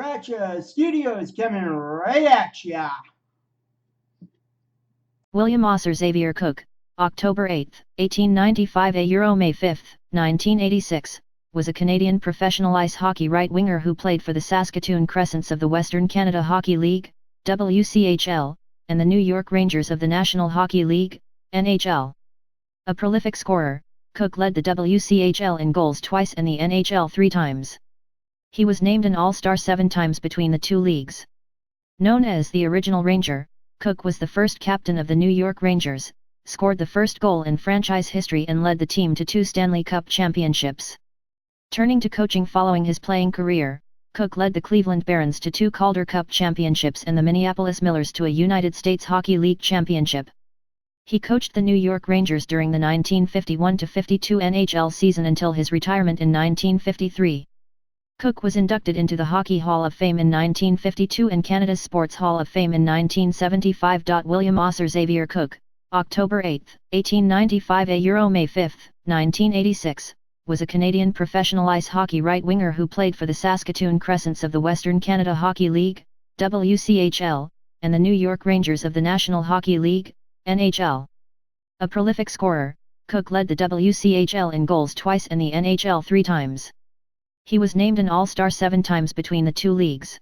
Racha Studios coming right at ya. William Osser Xavier Cook, October 8, 1895 – May 5, 1986, was a Canadian professional ice hockey right-winger who played for the Saskatoon Crescents of the Western Canada Hockey League, WCHL, and the New York Rangers of the National Hockey League, NHL. A prolific scorer, Cook led the WCHL in goals twice and the NHL 3 times. He was named an All-Star 7 times between the two leagues. Known as the Original Ranger, Cook was the first captain of the New York Rangers, scored the first goal in franchise history and led the team to 2 Stanley Cup championships. Turning to coaching following his playing career, Cook led the Cleveland Barons to 2 Calder Cup championships and the Minneapolis Millers to a United States Hockey League championship. He coached the New York Rangers during the 1951-52 NHL season until his retirement in 1953. Cook was inducted into the Hockey Hall of Fame in 1952 and Canada's Sports Hall of Fame in 1975. William Osser Xavier Cook, October 8, 1895 – May 5, 1986, was a Canadian professional ice hockey right-winger who played for the Saskatoon Crescents of the Western Canada Hockey League, WCHL, and the New York Rangers of the National Hockey League, NHL. A prolific scorer, Cook led the WCHL in goals twice and the NHL 3 times. He was named an All-Star 7 times between the two leagues.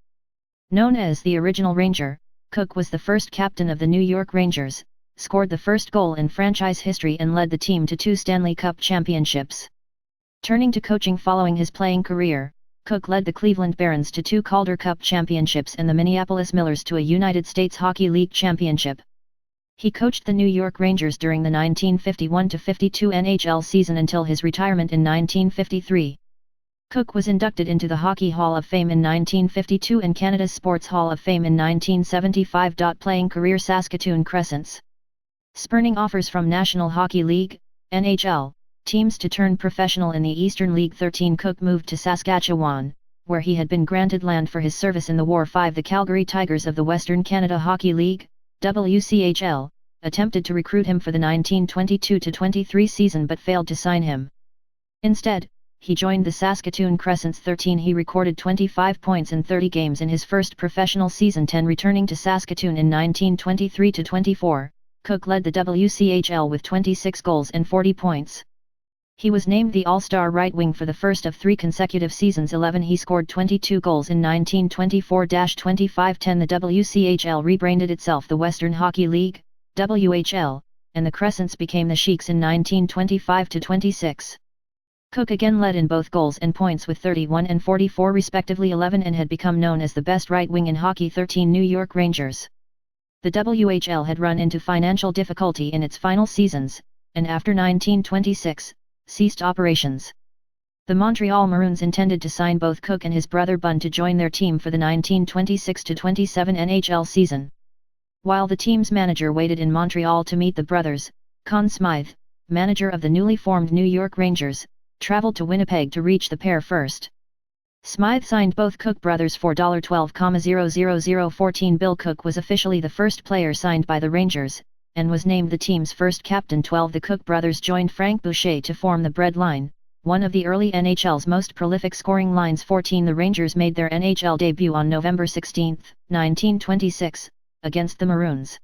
Known as the Original Ranger, Cook was the first captain of the New York Rangers, scored the first goal in franchise history and led the team to 2 Stanley Cup championships. Turning to coaching following his playing career, Cook led the Cleveland Barons to 2 Calder Cup championships and the Minneapolis Millers to a United States Hockey League championship. He coached the New York Rangers during the 1951-52 NHL season until his retirement in 1953. Cook was inducted into the Hockey Hall of Fame in 1952 and Canada's Sports Hall of Fame in 1975. Playing career Saskatoon Crescents. Spurning offers from National Hockey League, NHL, teams to turn professional in the Eastern League 13, Cook moved to Saskatchewan, where he had been granted land for his service in the War 5. The Calgary Tigers of the Western Canada Hockey League, WCHL, attempted to recruit him for the 1922-23 season but failed to sign him. Instead, he joined the Saskatoon Crescents 13. He recorded 25 points in 30 games in his first professional season. Returning to Saskatoon in 1923-24, Cook led the WCHL with 26 goals and 40 points. He was named the All-Star right wing for the first of 3 consecutive seasons. He scored 22 goals in 1924-25. The WCHL rebranded itself the Western Hockey League, WHL, and the Crescents became the Sheiks in 1925-26. Cook again led in both goals and points with 31 and 44 respectively and had become known as the best right wing in hockey. 13 New York Rangers. The WHL had run into financial difficulty in its final seasons, and after 1926, ceased operations. The Montreal Maroons intended to sign both Cook and his brother Bun to join their team for the 1926-27 NHL season. While the team's manager waited in Montreal to meet the brothers, Conn Smythe, manager of the newly formed New York Rangers, traveled to Winnipeg to reach the pair first. Smythe signed both Cook brothers for $12,000,014. Bill Cook was officially the first player signed by the Rangers, and was named the team's first captain. 12 The Cook brothers joined Frank Boucher to form the Bread Line, one of the early NHL's most prolific scoring lines. 14 The Rangers made their NHL debut on November 16, 1926, against the Maroons.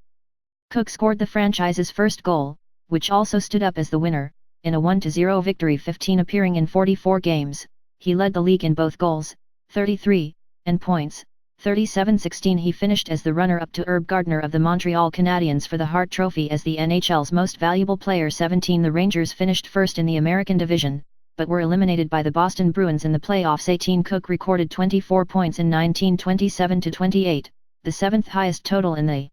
Cook scored the franchise's first goal, which also stood up as the winner, in a 1-0 victory. 15 Appearing in 44 games, he led the league in both goals, 33, and points, 37-16. He finished as the runner-up to Herb Gardner of the Montreal Canadiens for the Hart Trophy as the NHL's most valuable player. 17 The Rangers finished first in the American Division, but were eliminated by the Boston Bruins in the playoffs. 18 Cook recorded 24 points in 1927-28, the 7th highest total in the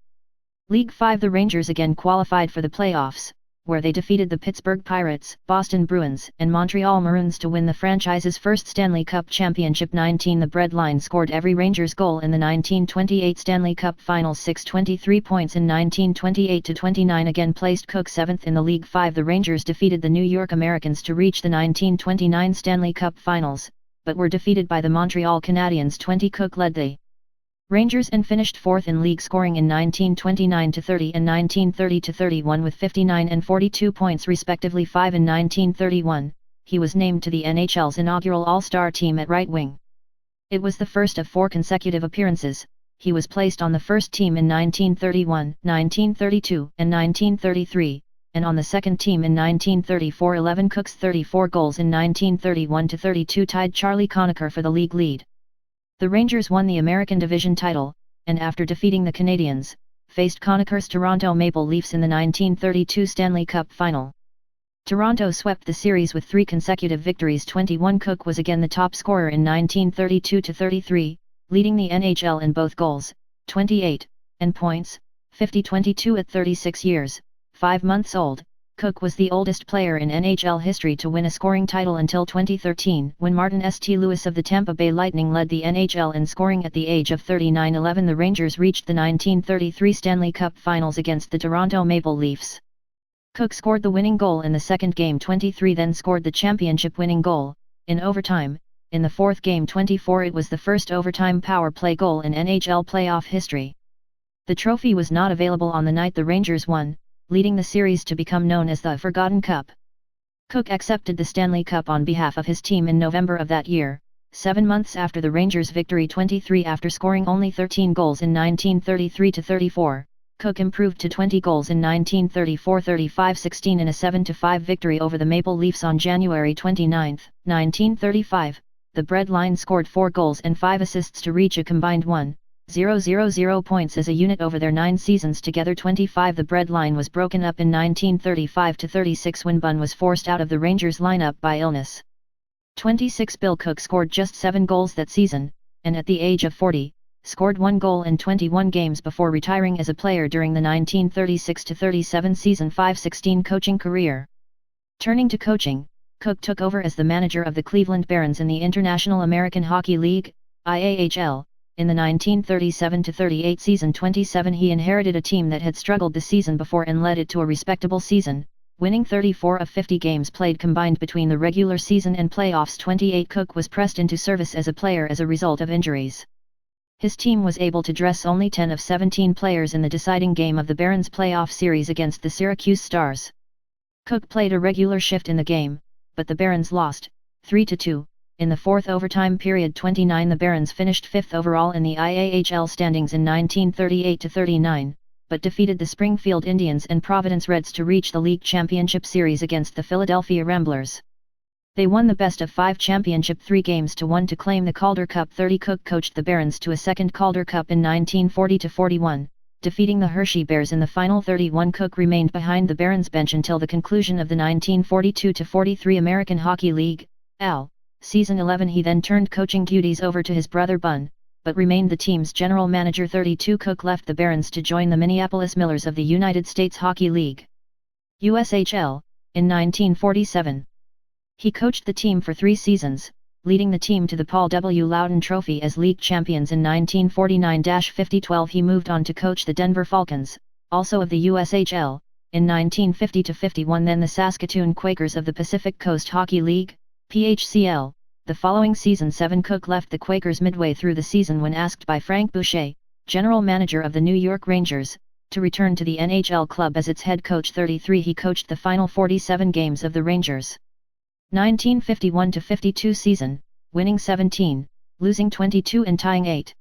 League. 5 The Rangers again qualified for the playoffs, where they defeated the Pittsburgh Pirates, Boston Bruins, and Montreal Maroons to win the franchise's first Stanley Cup championship. 19 The Bread Line scored every Rangers goal in the 1928 Stanley Cup Finals. 23 points in 1928-29 again placed Cook 7th in the League. 5 The Rangers defeated the New York Americans to reach the 1929 Stanley Cup Finals, but were defeated by the Montreal Canadiens. 20 Cook led the Rangers and finished 4th in league scoring in 1929-30 and 1930-31 with 59 and 42 points respectively. 5 In 1931, he was named to the NHL's inaugural All-Star team at right wing. It was the first of 4 consecutive appearances. He was placed on the first team in 1931, 1932, and 1933, and on the second team in 1934. 11 Cook's 34 goals in 1931-32 tied Charlie Conacher for the league lead. The Rangers won the American Division title, and after defeating the Canadiens, faced Conacher's Toronto Maple Leafs in the 1932 Stanley Cup final. Toronto swept the series with 3 consecutive victories. 21 Cook was again the top scorer in 1932-33, leading the NHL in both goals, 28, and points, 50-22 at 36 years, 5 months old. Cook was the oldest player in NHL history to win a scoring title until 2013, when Martin St. Louis of the Tampa Bay Lightning led the NHL in scoring at the age of 39. 11 The Rangers reached the 1933 Stanley Cup Finals against the Toronto Maple Leafs. Cook scored the winning goal in the second game. 23 then scored the championship winning goal, in overtime. In the fourth game. 24 It was the first overtime power play goal in NHL playoff history. The trophy was not available on the night the Rangers won, leading the series to become known as the Forgotten Cup. Cook accepted the Stanley Cup on behalf of his team in November of that year, 7 months after the Rangers' victory. 23 After scoring only 13 goals in 1933-34, Cook improved to 20 goals in 1934-35-16 in a 7-5 victory over the Maple Leafs on January 29, 1935. The Bread Line scored 4 goals and 5 assists to reach a combined 1,000 points as a unit over their 9 seasons together. 25 The Bread Line was broken up in 1935-36 when Bunn was forced out of the Rangers lineup by illness. 26 Bill Cook scored just 7 goals that season, and at the age of 40, scored 1 goal in 21 games before retiring as a player during the 1936-37 season. 5-16 Coaching career. Turning to coaching, Cook took over as the manager of the Cleveland Barons in the International American Hockey League, IAHL, in the 1937-38 season. 27 He inherited a team that had struggled the season before and led it to a respectable season, winning 34 of 50 games played combined between the regular season and playoffs. 28 Cook was pressed into service as a player as a result of injuries. His team was able to dress only 10 of 17 players in the deciding game of the Barons playoff series against the Syracuse Stars. Cook played a regular shift in the game, but the Barons lost, 3-2, in the fourth overtime period. 29 The Barons finished 5th overall in the IAHL standings in 1938-39, but defeated the Springfield Indians and Providence Reds to reach the league championship series against the Philadelphia Ramblers. They won the best-of-5 championship 3-1 to claim the Calder Cup. 30 Cook coached the Barons to a second Calder Cup in 1940-41, defeating the Hershey Bears in the final. 31 Cook remained behind the Barons bench until the conclusion of the 1942-43 American Hockey League, AL, season. 11 He then turned coaching duties over to his brother Bunn, but remained the team's general manager. 32 Cook left the Barons to join the Minneapolis Millers of the United States Hockey League, USHL, in 1947. He coached the team for 3 seasons, leading the team to the Paul W. Loudon Trophy as league champions in 1949-50. 12 He moved on to coach the Denver Falcons, also of the USHL, in 1950-51. Then the Saskatoon Quakers of the Pacific Coast Hockey League, PHCL. The following season 7 Cook left the Quakers midway through the season when asked by Frank Boucher, general manager of the New York Rangers, to return to the NHL club as its head coach. 33 He coached the final 47 games of the Rangers' 1951-52 season, winning 17, losing 22 and tying 8.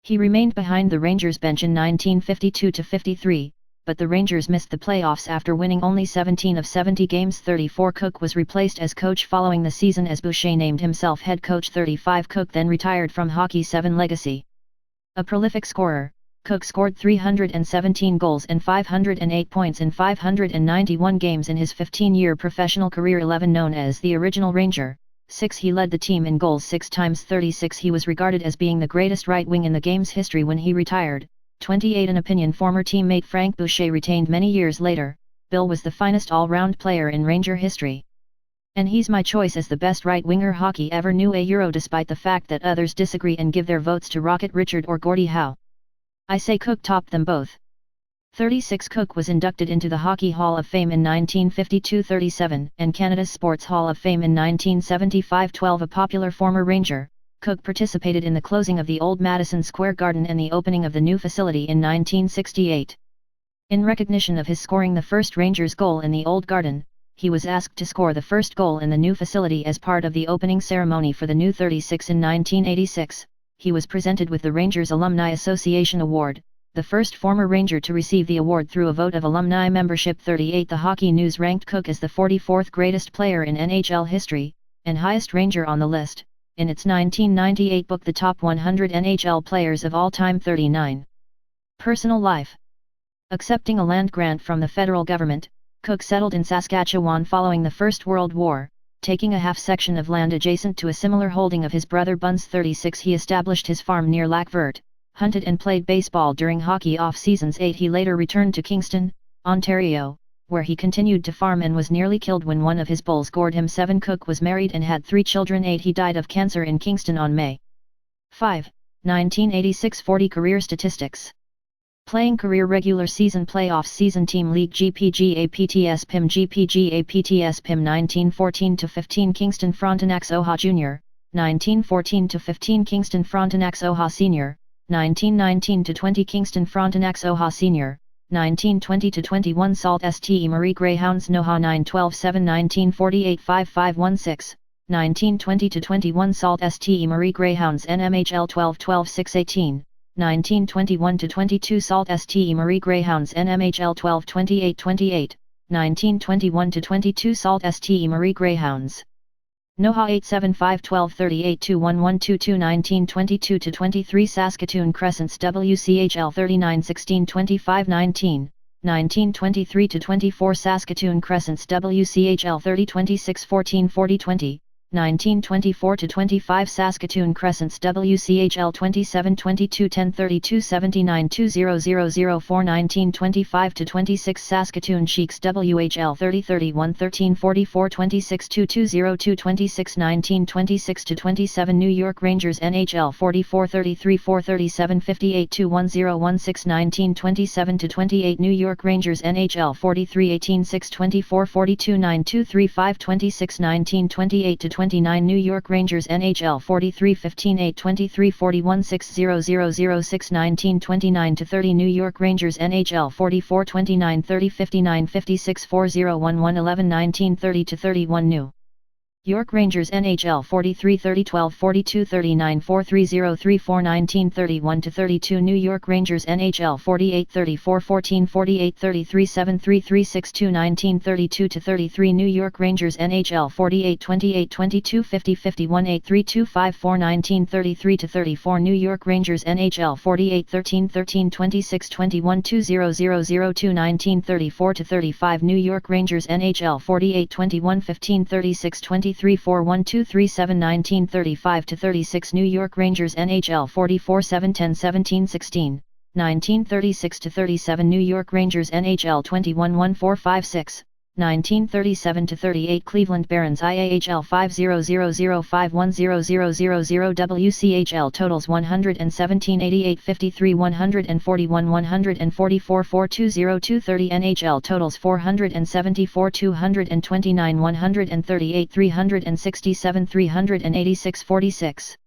He remained behind the Rangers bench in 1952-53, but the Rangers missed the playoffs after winning only 17 of 70 games. 34 Cook was replaced as coach following the season as Boucher named himself head coach. 35 Cook then retired from hockey. 7 Legacy. A prolific scorer, Cook scored 317 goals and 508 points in 591 games in his 15-year professional career. 11 Known as the Original Ranger, 6 He led the team in goals 6 times. 36 He was regarded as being the greatest right wing in the game's history when he retired. 28 An opinion former teammate Frank Boucher retained many years later, Bill was the finest all-round player in Ranger history. And he's my choice as the best right-winger hockey ever knew. Despite the fact that others disagree and give their votes to Rocket Richard or Gordie Howe, I say Cook topped them both. 36 Cook was inducted into the Hockey Hall of Fame in 1952-37 and Canada's Sports Hall of Fame in 1975. 12 A popular former Ranger, Cook participated in the closing of the old Madison Square Garden and the opening of the new facility in 1968. In recognition of his scoring the first Rangers goal in the old Garden, he was asked to score the first goal in the new facility as part of the opening ceremony for the new 36 in 1986. He was presented with the Rangers Alumni Association Award, the first former Ranger to receive the award through a vote of alumni membership. 38 The Hockey News ranked Cook as the 44th greatest player in NHL history, and highest Ranger on the list, in its 1998 book The Top 100 NHL Players of All Time. 39. Personal life. Accepting a land grant from the federal government, Cook settled in Saskatchewan following the First World War, taking a half-section of land adjacent to a similar holding of his brother Bunce. 36 He established his farm near Lac Vert, hunted and played baseball during hockey off-seasons. 8 He later returned to Kingston, Ontario, where he continued to farm and was nearly killed when one of his bulls gored him. 7 Cook was married and had 3 children. 8 He died of cancer in Kingston on May 5, 1986. 40 Career statistics. Playing career regular season playoffs season team league GPGA PTS PIM GPGA PTS PIM 1914-15 Kingston Frontenacs Oha Jr., 1914-15 Kingston Frontenacs Oha Sr., 1919-20 Kingston Frontenacs Oha Sr., 1920-21 Sault Ste. Marie Greyhounds Noha 912-7 1948-5516, 1920-21 Sault Ste. Marie Greyhounds NMHL 12-12 618, 1921-22 Sault Ste. Marie Greyhounds NMHL 12-28-28, 1921-22 Sault Ste. Marie Greyhounds Noha 875-1238-21122 1922-23 Saskatoon Crescents WCHL 39-16-25-19, 1923-24 Saskatoon Crescents WCHL 30-26-14-40-20, 1924-25 Saskatoon Crescents WCHL 27-22-10-32 79-20-004 1925-26 Saskatoon Sheiks WHL 30-31-13-44 26-22-02 26 1926-27 New York Rangers NHL 44-33-4-37 58-2-10-16 1927-28 New York Rangers NHL 43-18-6-24 42-9-2-35 26 1928-29 New York Rangers NHL 43-15-8-23 41-6-0-0-0-6 1929-30 New York Rangers NHL 44-29-30 59-56 40-11-11 1930-31 New York Rangers NHL 43-30-12 42-39 43-0-34 1931-32 New York Rangers NHL 48-34 14-48 33-7 3-3-6-2 1932-33 New York Rangers NHL 48-28 22 50-51 8-3-2-5-4 1933-34 New York Rangers NHL 48-13-13 26-21 20-0-0-2 1934-35 New York Rangers NHL 48-21 15-36 20 23-4-1-2-3-7 1935-36 New York Rangers NHL 44-7-10-17-16, 1936-37 New York Rangers NHL 21-1-4-5-6, 1937-38 Cleveland Barons IAHL 50005100000 WCHL totals 117 88 53 141 144 420 230 NHL totals 474 229 138 367 386 46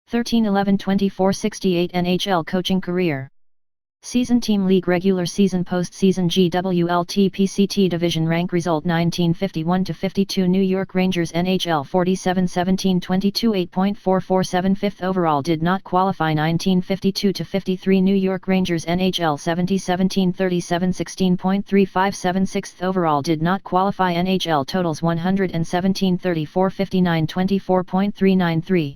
13 11 24 68 NHL coaching career. Season Team League Regular Season Postseason GWLT PCT Division Rank Result 1951-52 New York Rangers NHL 47-17-22 8.447 5th overall did not qualify 1952-53 New York Rangers NHL 70-17-37 16.357 6th overall did not qualify NHL totals 117-34 59 24.393